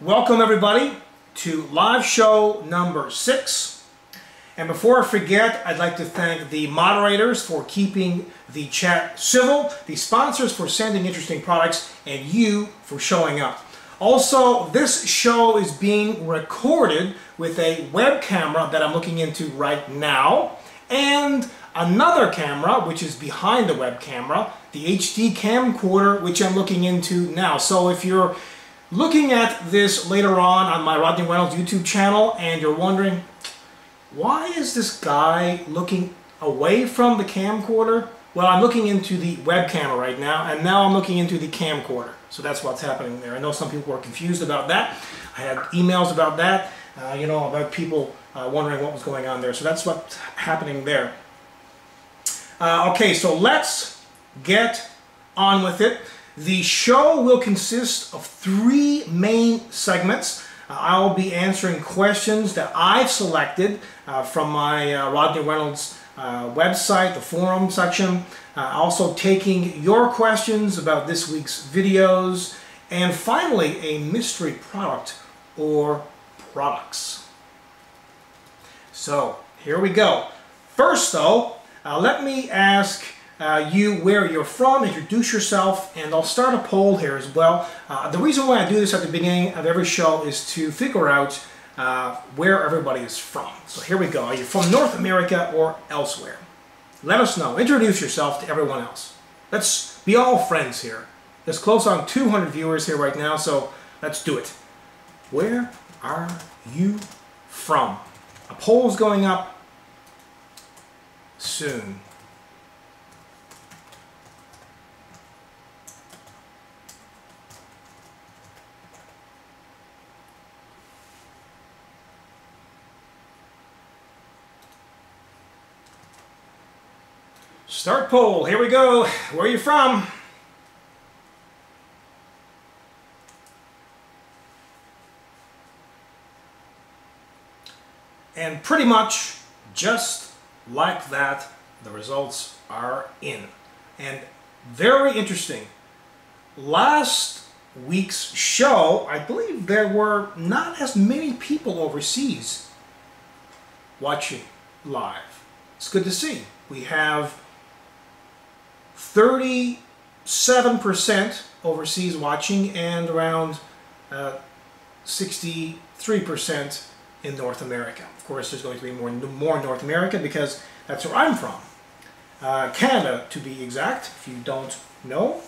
Welcome everybody to live show number 6. And before I forget, I'd like to thank the moderators for keeping the chat civil, the sponsors for sending interesting products, and you for showing up. Also, this show is being recorded with a web camera that I'm looking into right now, and another camera which is behind the web camera, the HD camcorder, which I'm looking into now. So if you're looking at this later on my Rodney Reynolds YouTube channel and you're wondering, why is this guy looking away from the camcorder? Well, I'm looking into the web camera right now, and now I'm looking into the camcorder. So that's what's happening there. I know some people were confused about that. I had emails about that, about people wondering what was going on there. So that's what's happening there. Okay, so let's get on with it. The show will consist of 3 main segments. I'll be answering questions that I've selected from my Rodney Reynolds website, the forum section. Also taking your questions about this week's videos. And finally, a mystery product or products. So, here we go. First though, let me ask you where you're from, introduce yourself, and I'll start a poll here as well. The reason why I do this at the beginning of every show is to figure out where everybody is from. So here we go. Are you from North America or elsewhere? Let us know. Introduce yourself to everyone else. Let's be all friends here. There's close on 200 viewers here right now, so let's do it. Where are you from? A poll's going up soon. Start poll. Here we go. Where are you from? And pretty much just like that, the results are in. And very interesting. Last week's show, I believe there were not as many people overseas watching live. It's good to see. We have 37% overseas watching and around 63% in North America. Of course, there's going to be more North America because that's where I'm from. Canada, to be exact, if you don't know.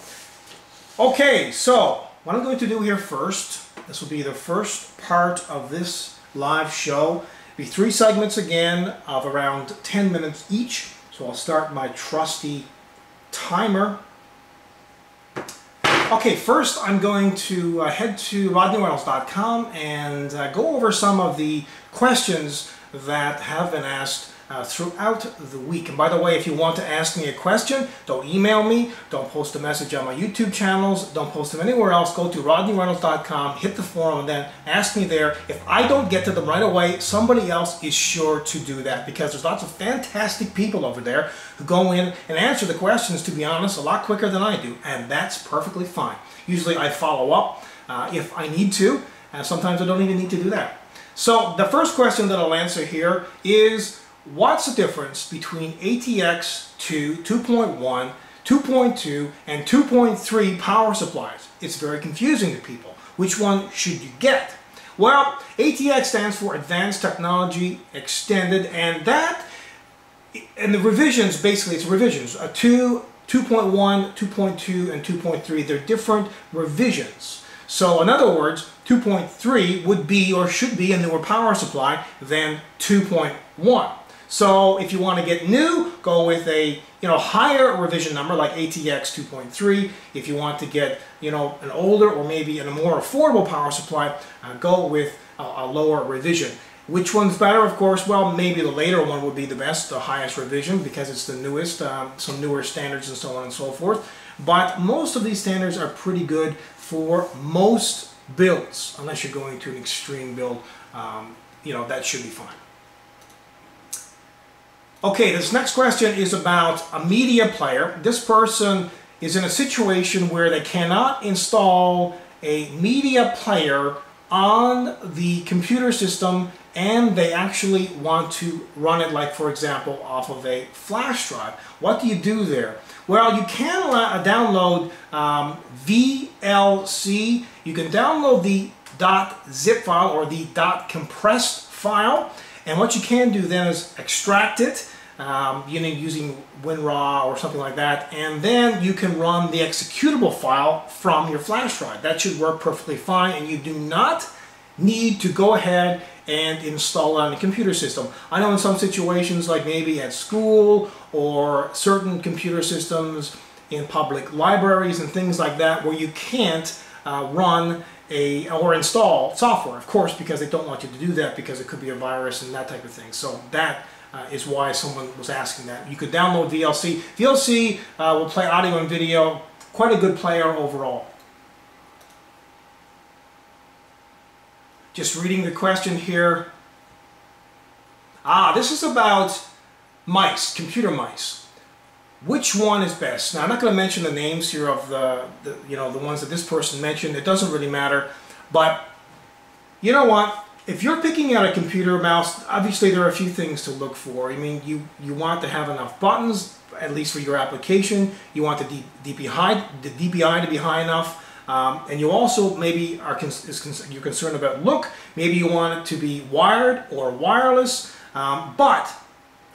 Okay, so what I'm going to do here first, this will be the first part of this live show. It'll be 3 segments again of around 10 minutes each. So I'll start my trusty timer. Okay, first I'm going to head to rodneyreynolds.com and go over some of the questions that have been asked throughout the week. And by the way, if you want to ask me a question, don't email me, don't post a message on my YouTube channels, don't post them anywhere else. Go to rodneyreynolds.com, hit the forum, and then ask me there. If I don't get to them right away, somebody else is sure to do that, because there's lots of fantastic people over there who go in and answer the questions, to be honest, a lot quicker than I do, and that's perfectly fine. Usually I follow up if I need to, and sometimes I don't even need to do that. So the first question that I'll answer here is, what's the difference between ATX 2.1, 2.2, and 2.3 power supplies? It's very confusing to people. Which one should you get? Well, ATX stands for Advanced Technology Extended, and the revisions, basically it's revisions. 2.1, 2.2, and 2.3, they're different revisions. So in other words, 2.3 would be or should be a newer power supply than 2.1. So if you want to get new, go with a higher revision number like ATX 2.3. If you want to get an older or maybe a more affordable power supply, go with a lower revision. Which one's better? Of course, well, maybe the later one would be the best, the highest revision, because it's the newest, some newer standards and so on and so forth. But most of these standards are pretty good for most builds, unless you're going to an extreme build. That should be fine. Okay, this next question is about a media player. This person is in a situation where they cannot install a media player on the computer system and they actually want to run it, like for example off of a flash drive. What do you do there? Well, you can download VLC. You can download the .zip file or the .compressed file, and what you can do then is extract it using WinRAR or something like that, and then you can run the executable file from your flash drive. That should work perfectly fine, and you do not need to go ahead and install it on the computer system. I know in some situations, like maybe at school or certain computer systems in public libraries and things like that, where you can't run or install software, of course, because they don't want you to do that because it could be a virus and that type of thing. So that is why someone was asking that. You could download VLC. VLC will play audio and video, quite a good player overall. Just reading the question here. This is about mice, computer mice. Which one is best? Now, I'm not going to mention the names here of the ones that this person mentioned. It doesn't really matter. But you know what? If you're picking out a computer mouse, obviously there are a few things to look for. I mean, you want to have enough buttons, at least for your application. You want the DPI to be high enough. And you also maybe you're concerned about look. Maybe you want it to be wired or wireless. But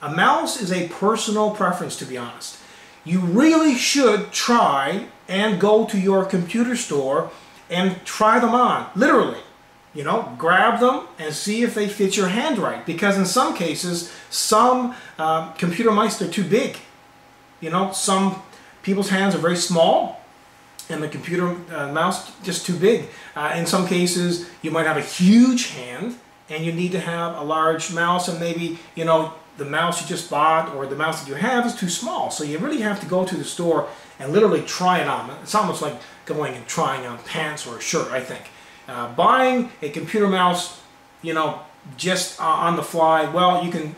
a mouse is a personal preference, to be honest. You really should try and go to your computer store and try them on, literally. You know, grab them and see if they fit your hand right. Because in some cases, some computer mice, they're too big. You know, some people's hands are very small and the computer mouse just too big. In some cases, you might have a huge hand and you need to have a large mouse, and maybe, you know, the mouse you just bought or the mouse that you have is too small. So you really have to go to the store and literally try it on. It's almost like going and trying on pants or a shirt, I think. Buying a computer mouse, you know, just on the fly, well, you can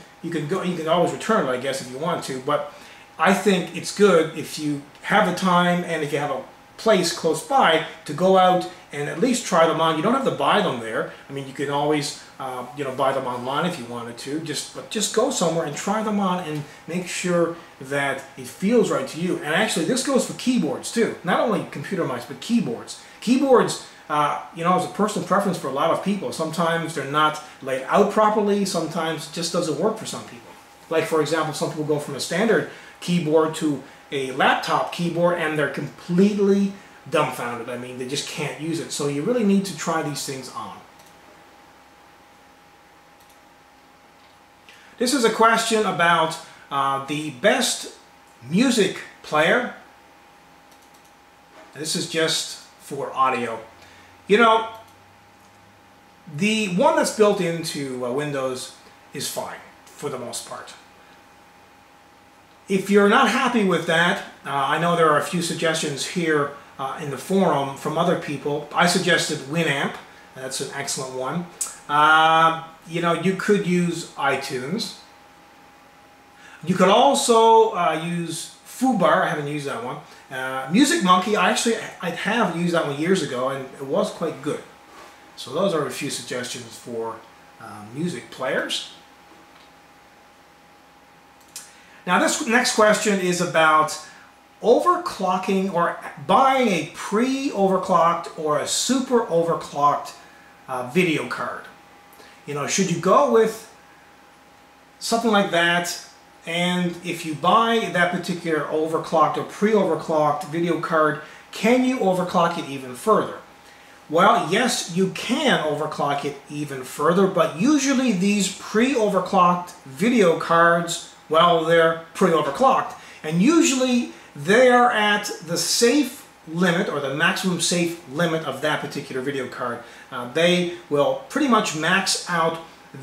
always return it, I guess, if you want to. But I think it's good if you have the time and if you have a place close by to go out and at least try them on. You don't have to buy them there. I mean, you can always buy them online if you wanted to. Just go somewhere and try them on and make sure that it feels right to you. And actually, this goes for keyboards too. Not only computer mice, but keyboards. Keyboards, is a personal preference for a lot of people. Sometimes they're not laid out properly. Sometimes it just doesn't work for some people. Like, for example, some people go from a standard keyboard to a laptop keyboard and they're completely dumbfounded. I mean, they just can't use it. So you really need to try these things on. This is a question about the best music player. This is just for audio. You know, the one that's built into Windows is fine for the most part. If you're not happy with that, I know there are a few suggestions here in the forum from other people. I suggested Winamp. That's an excellent one. You could use iTunes. You could also use Fubar. I haven't used that one. Music Monkey, I have used that one years ago, and it was quite good. So those are a few suggestions for music players. Now this next question is about overclocking or buying a pre-overclocked or a super overclocked video card. You know, should you go with something like that? And if you buy that particular overclocked or pre-overclocked video card, can you overclock it even further? Well, yes, you can overclock it even further, but usually these pre-overclocked video cards, well, they're pre-overclocked, and usually they are at the safe limit or the maximum safe limit of that particular video card. They will pretty much max out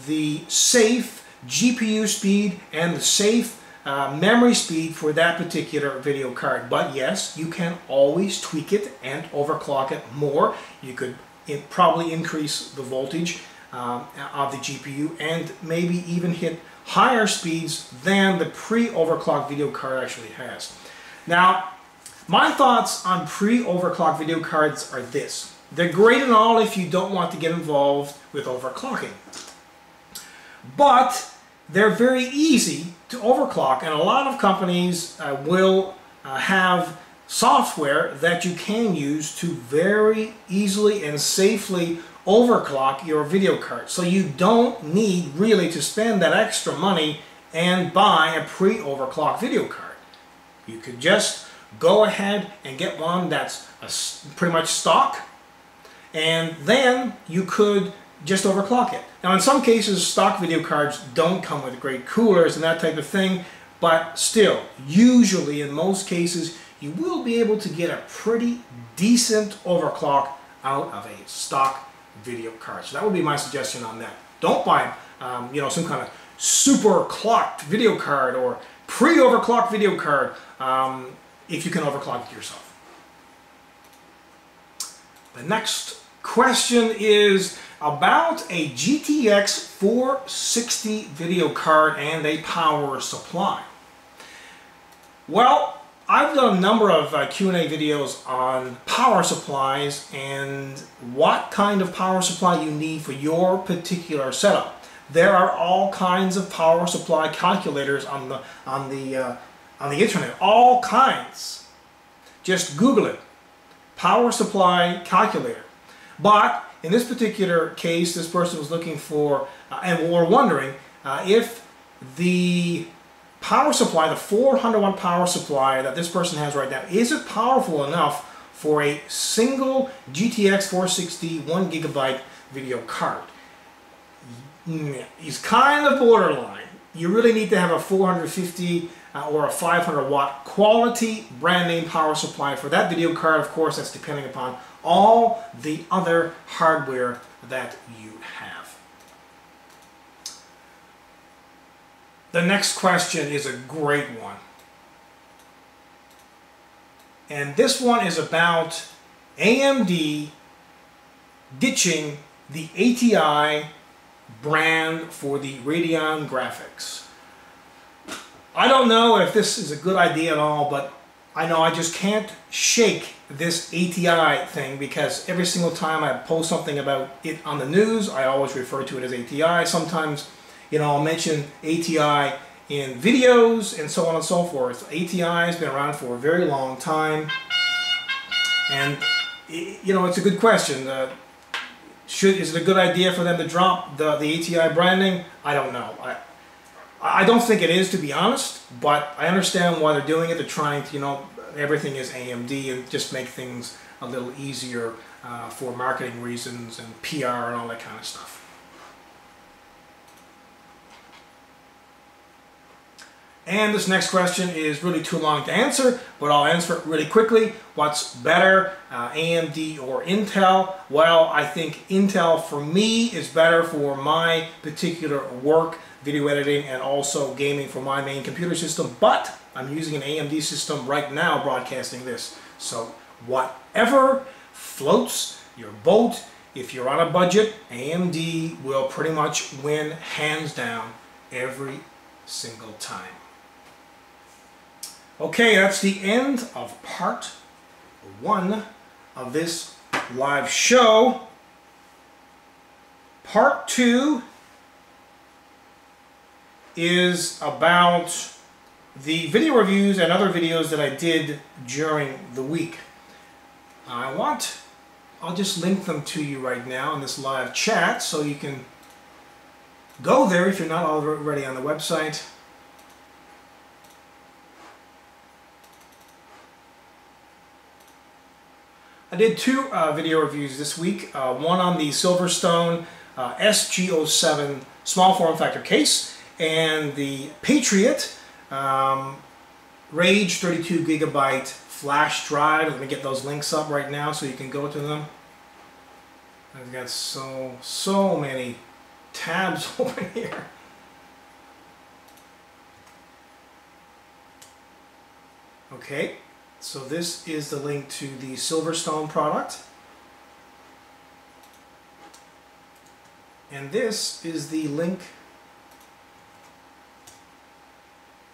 the safe GPU speed and the safe memory speed for that particular video card. But yes, you can always tweak it and overclock it more. You could probably increase the voltage of the GPU and maybe even hit higher speeds than the pre-overclocked video card actually has. Now, my thoughts on pre-overclocked video cards are this. They're great and all if you don't want to get involved with overclocking. But they're very easy to overclock, and a lot of companies will have software that you can use to very easily and safely overclock your video card. So you don't need really to spend that extra money and buy a pre-overclocked video card. You could just go ahead and get one that's pretty much stock, and then you could just overclock it. Now in some cases stock video cards don't come with great coolers and that type of thing, but still, usually in most cases you will be able to get a pretty decent overclock out of a stock video card. So that would be my suggestion on that. Don't buy you know, some kind of super clocked video card or pre-overclocked video card if you can overclock it yourself. The next question is about a GTX 460 video card and a power supply. Well, I've done a number of Q&A videos on power supplies and what kind of power supply you need for your particular setup. There are all kinds of power supply calculators on the internet, all kinds. Just Google it, power supply calculator. But in this particular case, this person was looking for and were wondering if the power supply, the 400 watt power supply that this person has right now, is it powerful enough for a single GTX 460 1GB video card? It's kind of borderline. You really need to have a 450 or a 500 watt quality brand name power supply for that video card. Of course, that's depending upon all the other hardware that you have. The next question is a great one. And this one is about AMD ditching the ATI brand for the Radeon graphics. I don't know if this is a good idea at all, but I know I just can't shake this ATI thing, because every single time I post something about it on the news, I always refer to it as ATI. Sometimes, you know, I'll mention ATI in videos and so on and so forth. ATI has been around for a very long time, and you know, it's a good question. Is it a good idea for them to drop the ATI branding? I don't know. I don't think it is, to be honest, but I understand why they're doing it. They're trying to, you know, everything is AMD and just make things a little easier for marketing reasons and PR and all that kind of stuff. And this next question is really too long to answer, but I'll answer it really quickly. What's better, AMD or Intel? Well, I think Intel for me is better for my particular work, video editing, and also gaming for my main computer system, but I'm using an AMD system right now broadcasting this. So whatever floats your boat, if you're on a budget, AMD will pretty much win hands down every single time. Okay, that's the end of part 1 of this live show. Part 2 is about the video reviews and other videos that I did during the week. I'll just link them to you right now in this live chat, so you can go there if you're not already on the website. I did 2 video reviews this week, one on the Silverstone SG07 small form factor case, and the Patriot Rage 32GB flash drive. Let me get those links up right now so you can go to them. I've got so many tabs open here. Okay. So this is the link to the Silverstone product, and this is the link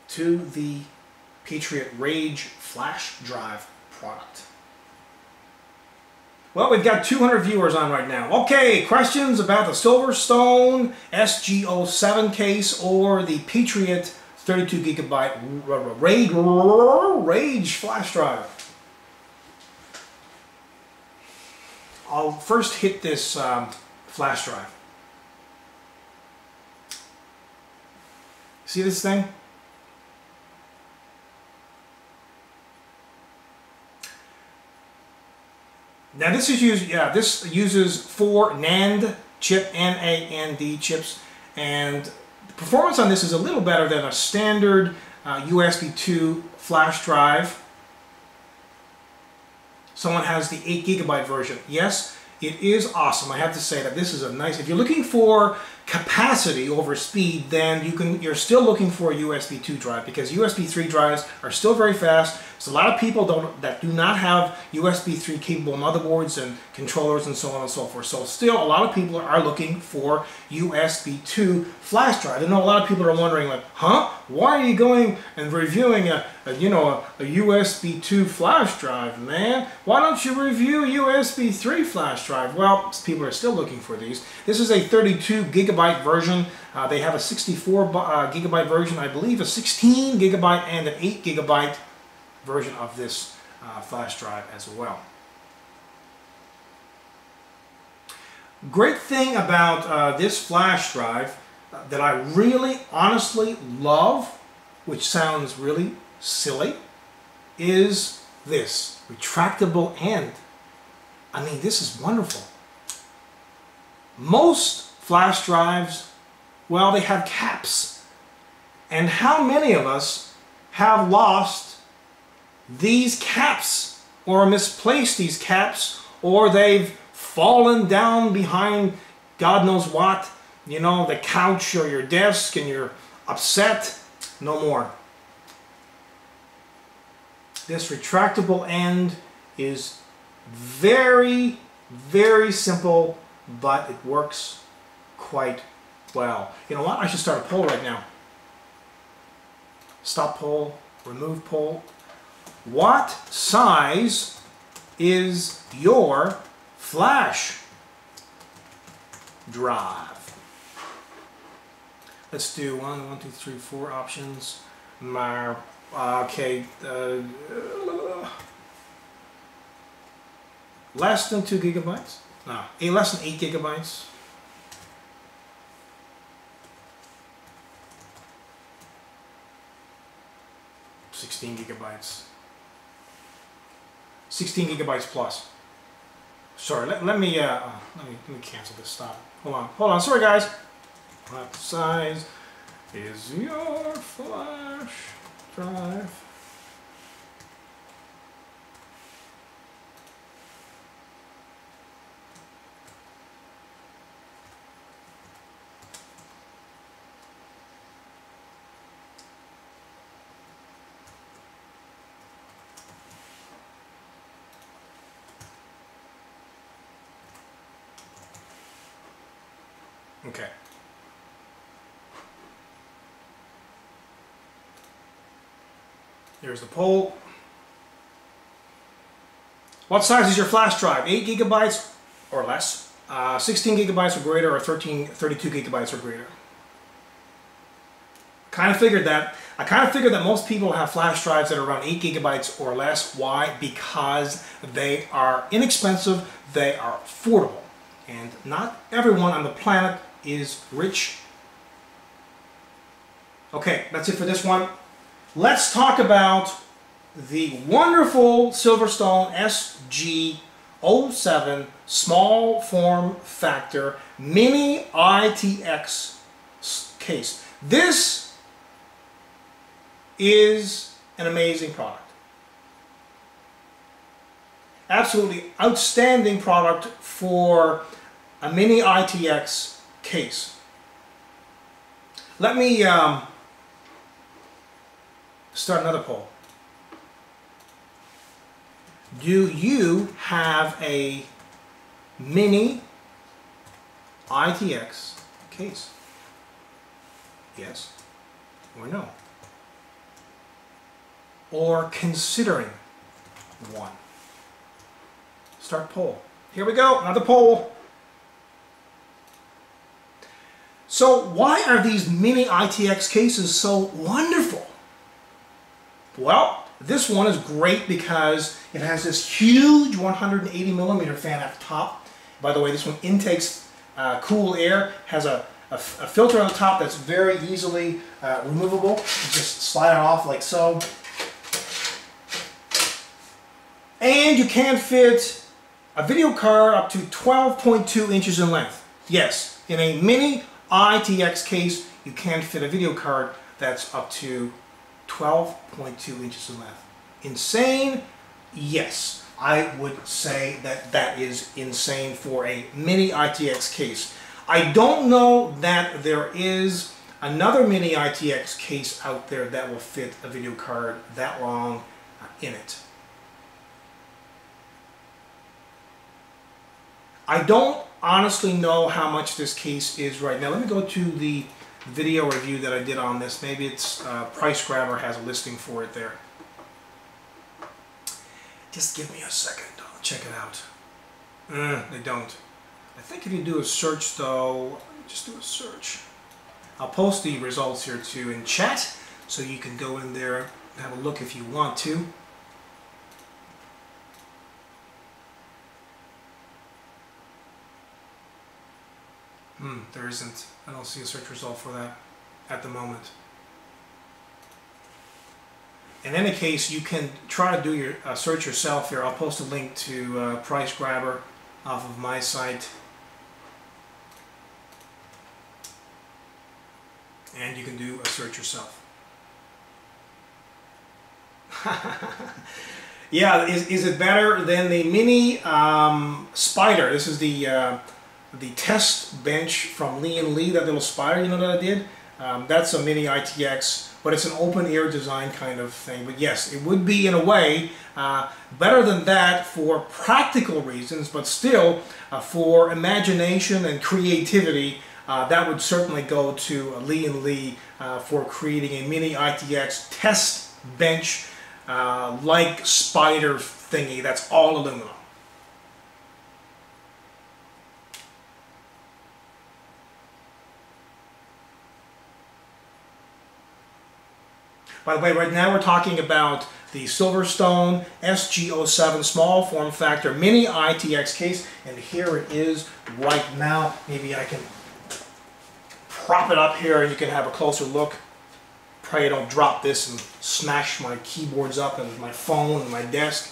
to the Patriot Rage flash drive product. Well, we've got 200 viewers on right now. Okay, questions about the Silverstone SG07 case or the Patriot 32 gigabyte Rage flash drive. I'll first hit this flash drive. See this thing? Now this is this uses 4 NAND chip, NAND chips, and the performance on this is a little better than a standard USB 2 flash drive. Someone has the 8 gigabyte version. Yes, it is awesome. I have to say that this is a nice. If you're looking for capacity over speed, then you're still looking for a USB 2 drive, because USB 3 drives are still very fast. So a lot of people that do not have USB 3 capable motherboards and controllers and so on and so forth. So still a lot of people are looking for USB 2 flash drive. I know a lot of people are wondering, like, huh? Why are you going and reviewing a USB 2 flash drive, man? Why don't you review USB 3 flash drive? Well, people are still looking for these. This is a 32 gigabyte version. They have a 64 gigabyte version, I believe a 16 gigabyte and an 8 gigabyte version of this flash drive as well. Great thing about this flash drive that I really honestly love, which sounds really silly, is this retractable end. I mean, this is wonderful. Most flash drives, well, they have caps. And how many of us have lost these caps or misplaced these caps, or they've fallen down behind God knows what, the couch or your desk, and you're upset? No more. This retractable end is very, very simple, but it works quite well. You know what? I should start a poll right now. Stop poll, remove poll. What size is your flash drive? Let's do 1, 2, 3, 4 options. Okay. Less than 2 gigabytes? No, less than 8 gigabytes. $16 gigabytes. 16 gigabytes plus. Sorry, let me cancel this. Stop. Hold on. Sorry, guys. What size is your flash drive? Okay. There's the poll. What size is your flash drive? 8 gigabytes or less? 16 gigabytes or greater, or 32 gigabytes or greater? I figured that most people have flash drives that are around 8 gigabytes or less. Why? Because they are inexpensive, they are affordable. And not everyone on the planet is rich. Okay, that's it for this one. Let's talk about the wonderful Silverstone SG07 small form factor mini ITX case. This is an amazing product. Absolutely outstanding product for a mini ITX case. Let me start another poll. Do you have a mini ITX case? Yes or no? Or considering one? Start poll. Here we go, another poll. So why are these mini ITX cases so wonderful? Well, this one is great because it has this huge 180mm fan at the top. By the way, this one intakes cool air, has a filter on the top that's very easily removable. You just slide it off like so. And you can fit a video card up to 12.2 inches in length. Yes, in a mini ITX case, you can fit a video card that's up to 12.2 inches in length. Insane? Yes, I would say that that is insane for a mini ITX case. I don't know that there is another mini ITX case out there that will fit a video card that long in it. I don't honestly know how much this case is right now. Let me go to the video review that I did on this. Maybe it's Price Grabber has a listing for it there. Just give me a second. I'll check it out. They don't. I think if you do a search though, just do a search. I'll post the results here too in chat so you can go in there and have a look if you want to. There isn't. I don't see a search result for that at the moment. In any case, you can try to do your search yourself here. I'll post a link to Price Grabber off of my site. And you can do a search yourself. Yeah, is it better than the mini Spider? This is the test bench from Lee & Lee, that little Spider, you know, that I did? That's a mini ITX, but it's an open air design kind of thing. But yes, it would be in a way better than that for practical reasons, but still for imagination and creativity, that would certainly go to Lee & Lee for creating a mini ITX test bench like Spider thingy that's all aluminum. By the way, right now we're talking about the Silverstone SG07 small form factor mini ITX case, and here it is right now. Maybe I can prop it up here and you can have a closer look. Pray I don't drop this and smash my keyboards up and my phone and my desk.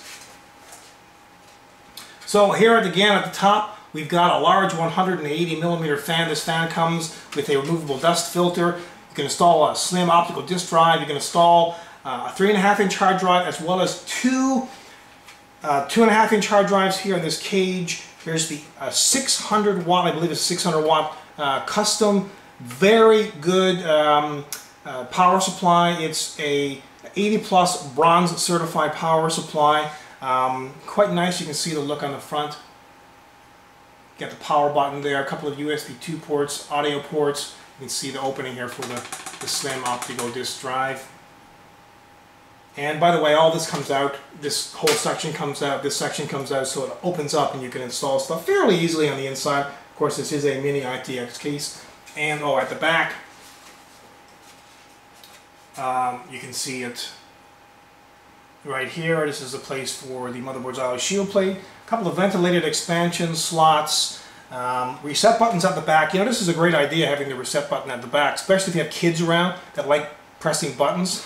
So here again at the top, we've got a large 180mm fan. This fan comes with a removable dust filter. You can install a slim optical disk drive. You can install a 3.5-inch hard drive as well as two 2.5-inch hard drives here in this cage. Here's the 600 watt, I believe it's 600 watt custom, very good power supply. It's a 80+ bronze certified power supply. Quite nice. You can see the look on the front. Got the power button there, a couple of USB 2 ports, audio ports. You can see the opening here for the slim optical disk drive. And by the way, all this comes out, this whole section comes out, this section comes out, so it opens up and you can install stuff fairly easily on the inside. Of course, this is a mini ITX case. And oh, at the back, you can see it right here. This is a place for the motherboard's IO shield plate, a couple of ventilated expansion slots, reset buttons at the back. You know, this is a great idea, having the reset button at the back, especially if you have kids around that like pressing buttons.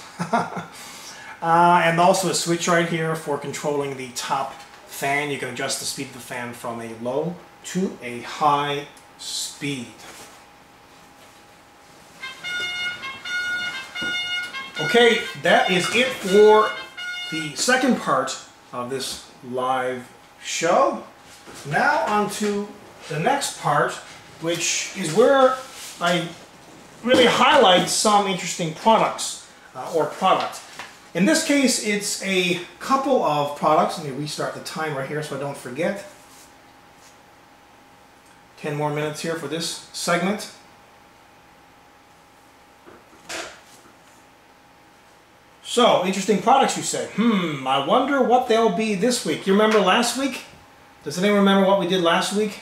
And also a switch right here for controlling the top fan. You can adjust the speed of the fan from a low to a high speed. Okay, that is it for the second part of this live show. Now on to the next part, which is where I really highlight some interesting products or product. In this case, it's a couple of products. Let me restart the timer here so I don't forget. 10 more minutes here for this segment. So, interesting products, you say. I wonder what they'll be this week. You remember last week? Does anyone remember what we did last week?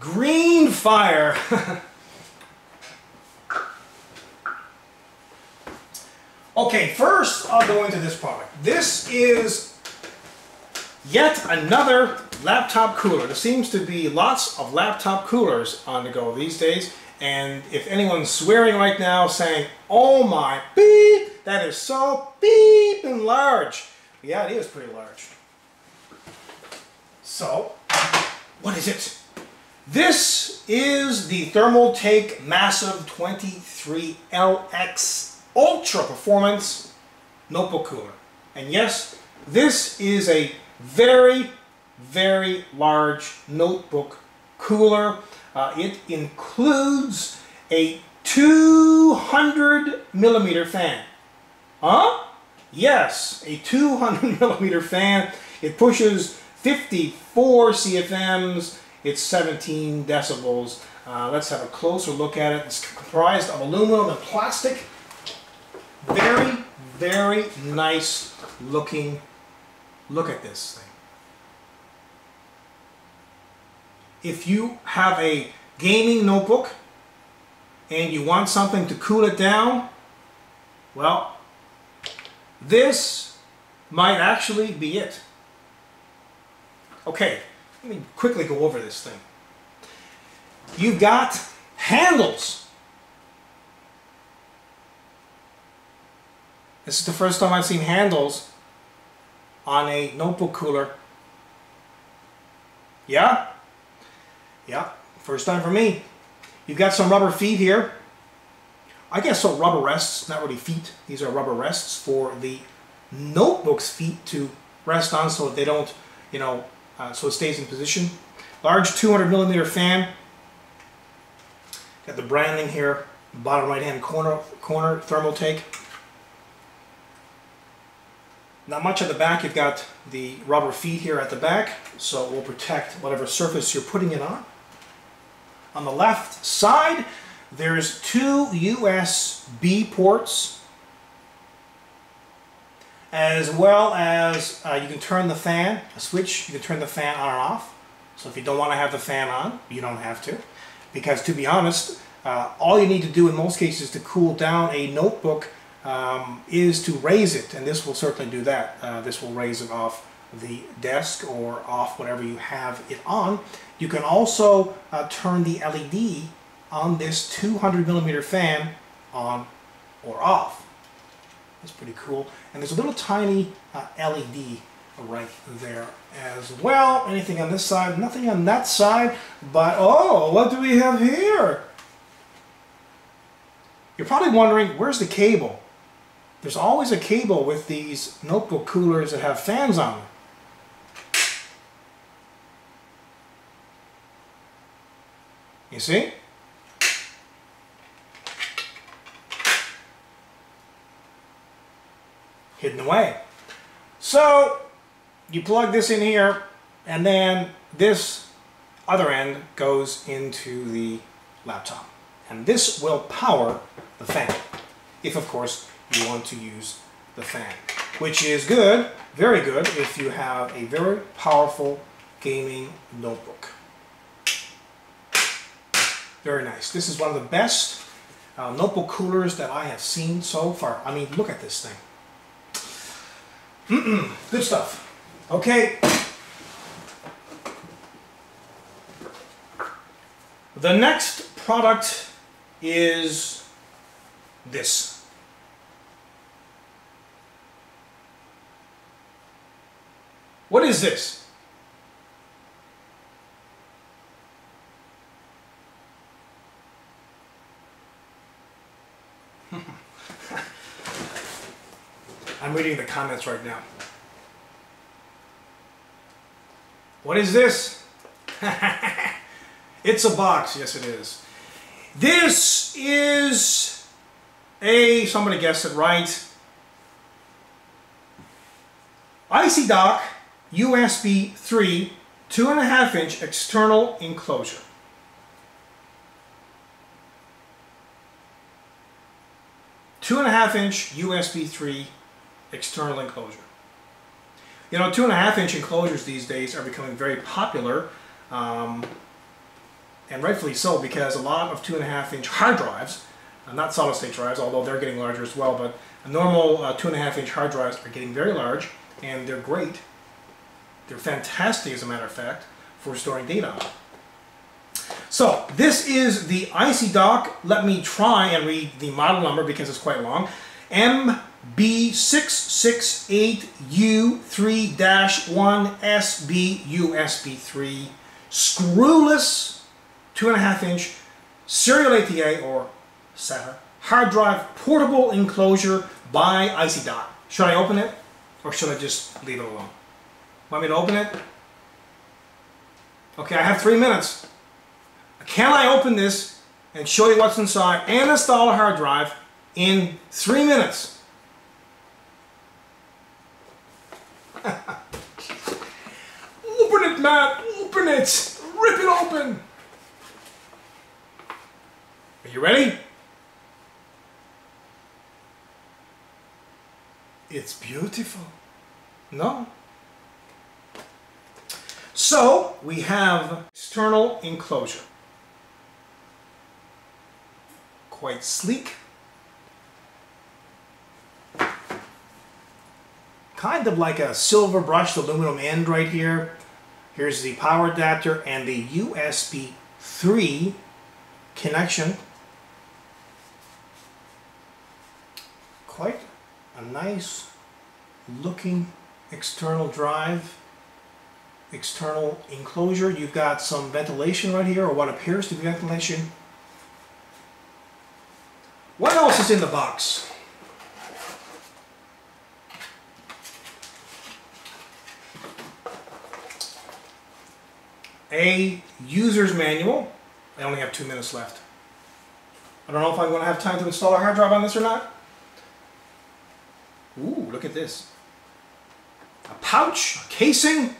Green fire. Okay, first I'll go into this product. This is yet another laptop cooler. There seems to be lots of laptop coolers on the go these days. And if anyone's swearing right now saying, oh my beep, that is so beep and large. Yeah, it is pretty large. So, what is it? This is the Thermaltake Massive 23LX Ultra Performance Notebook Cooler. And yes, this is a very, very large notebook cooler. It includes a 200 millimeter fan. Huh? Yes, a 200 millimeter fan. It pushes 54 CFMs. It's 17 decibels. Let's have a closer look at it. It's comprised of aluminum and plastic. Very, very nice looking. Look at this thing. If you have a gaming notebook and you want something to cool it down, well, this might actually be it. Okay, let me quickly go over this thing. You've got handles. This is the first time I've seen handles on a notebook cooler. Yeah? Yeah, first time for me. You've got some rubber feet here. I guess so, rubber rests, not really feet. These are rubber rests for the notebook's feet to rest on so they don't, you know, so it stays in position. Large 200 millimeter fan. Got the branding here, bottom right hand corner Thermaltake. Not much at the back. You've got the rubber feet here at the back, so it will protect whatever surface you're putting it on. On the left side, there's two USB ports, as well as you can turn the fan, a switch, you can turn the fan on and off. So if you don't want to have the fan on, you don't have to. Because to be honest, all you need to do in most cases to cool down a notebook is to raise it, and this will certainly do that. This will raise it off the desk or off whatever you have it on. You can also turn the LED on this 200 millimeter fan on or off. That's pretty cool. And there's a little tiny LED right there as well. Anything on this side? Nothing on that side. But oh, what do we have here? You're probably wondering, where's the cable? There's always a cable with these notebook coolers that have fans on them. You see? Hidden away. So you plug this in here, and then this other end goes into the laptop. And this will power the fan, if of course you want to use the fan, which is good, very good, if you have a very powerful gaming notebook. Very nice. This is one of the best notebook coolers that I have seen so far. I mean, look at this thing. Good stuff. Okay. The next product is this. What is this? I'm reading the comments right now. What is this? It's a box. Yes, it is. This is a, somebody guessed it right, IcyDo USB 3 2.5-inch external enclosure. Two 2.5-inch USB 3 external enclosure. You know, 2.5-inch enclosures these days are becoming very popular, and rightfully so, because a lot of 2.5-inch hard drives, not solid state drives, although they're getting larger as well, but normal 2.5-inch hard drives are getting very large, and they're great. They're fantastic, as a matter of fact, for storing data on. So this is the IcyDo. Let me try and read the model number because it's quite long. MB668U3-1SB USB3 screwless 2.5-inch serial ATA or SATA hard drive portable enclosure by IcyDo. Should I open it or should I just leave it alone? Want me to open it? Okay, I have 3 minutes. Can I open this and show you what's inside and install a hard drive in 3 minutes? Open it, Matt! Open it! Rip it open! Are you ready? It's beautiful. No? So, we have external enclosure. Quite sleek. Kind of like a silver brushed aluminum end right here. Here's the power adapter and the USB 3 connection. Quite a nice looking external drive. External enclosure. You've got some ventilation right here, or what appears to be ventilation. What else is in the box? A user's manual. I only have 2 minutes left. I don't know if I'm going to have time to install a hard drive on this or not. Ooh, look at this. A pouch, a casing.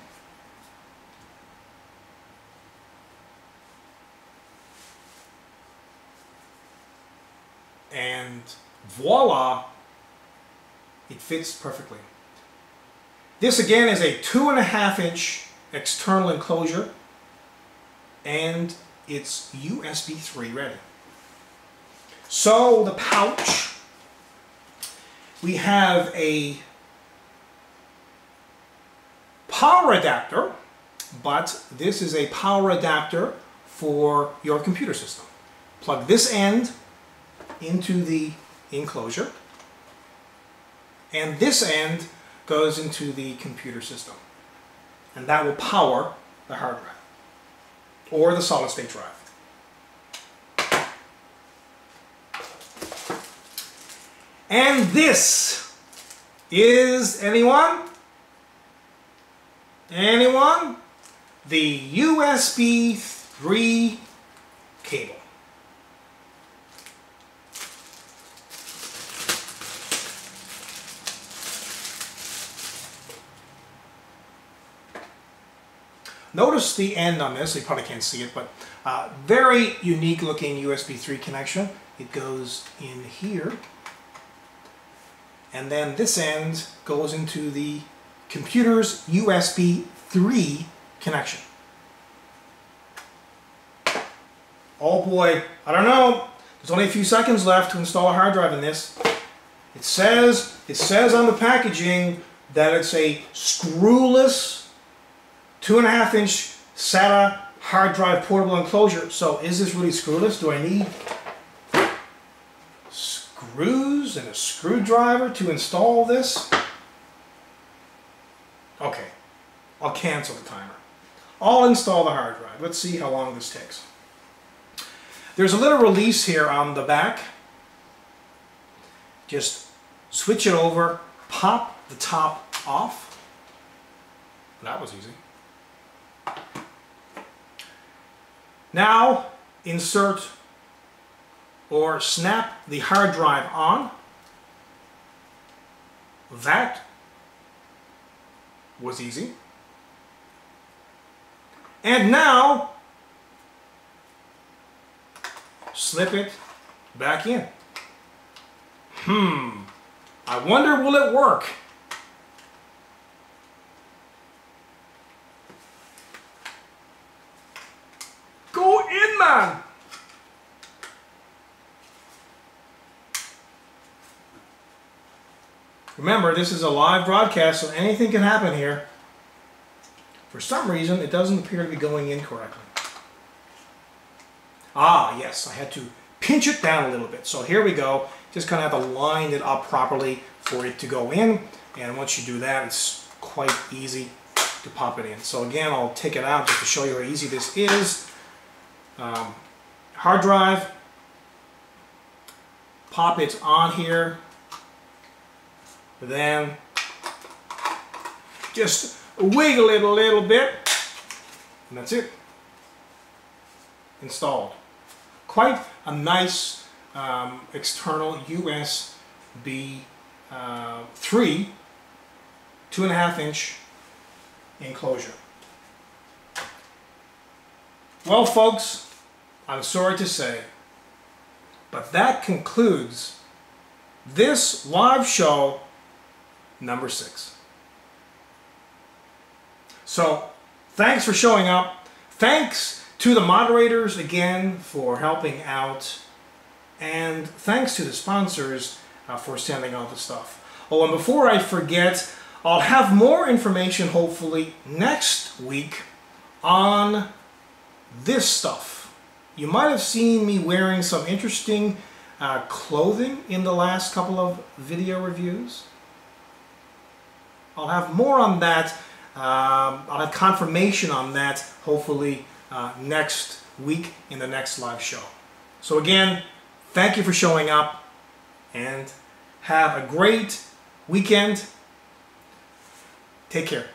And voila, it fits perfectly. This again is a 2.5-inch external enclosure and it's USB 3 ready. So the pouch, we have a power adapter, but this is a power adapter for your computer system. Plug this end into the enclosure, and this end goes into the computer system, and that will power the hard drive or the solid state drive. And this is, anyone? The USB 3 cable. Notice the end on this. You probably can't see it, but very unique looking USB 3 connection. It goes in here, and then this end goes into the computer's USB 3 connection. Oh boy, I don't know. There's only a few seconds left to install a hard drive in this. It says on the packaging that it's a screwless 2.5-inch SATA hard drive portable enclosure. So is this really screwless? Do I need screws and a screwdriver to install this? Okay, I'll cancel the timer. I'll install the hard drive. Let's see how long this takes. There's a little release here on the back. Just switch it over, pop the top off. That was easy. Now insert or snap the hard drive on. That was easy. And now slip it back in. I wonder, will it work? on! Remember, this is a live broadcast, so anything can happen here. For some reason, it doesn't appear to be going in correctly. Ah, yes, I had to pinch it down a little bit. So here we go. Just kind of have to line it up properly for it to go in. And once you do that, it's quite easy to pop it in. So again, I'll take it out just to show you how easy this is. Hard drive. Pop it on here. Then just wiggle it a little bit, and that's it. Installed. Quite a nice external USB 3 2.5-inch enclosure. Well, folks, I'm sorry to say, but that concludes this live show number 6. So, thanks for showing up. Thanks to the moderators again for helping out. And thanks to the sponsors for sending all the stuff. Oh, and before I forget, I'll have more information hopefully next week on this stuff. You might have seen me wearing some interesting clothing in the last couple of video reviews. I'll have more on that. I'll have confirmation on that hopefully next week in the next live show. So again, thank you for showing up and have a great weekend. Take care.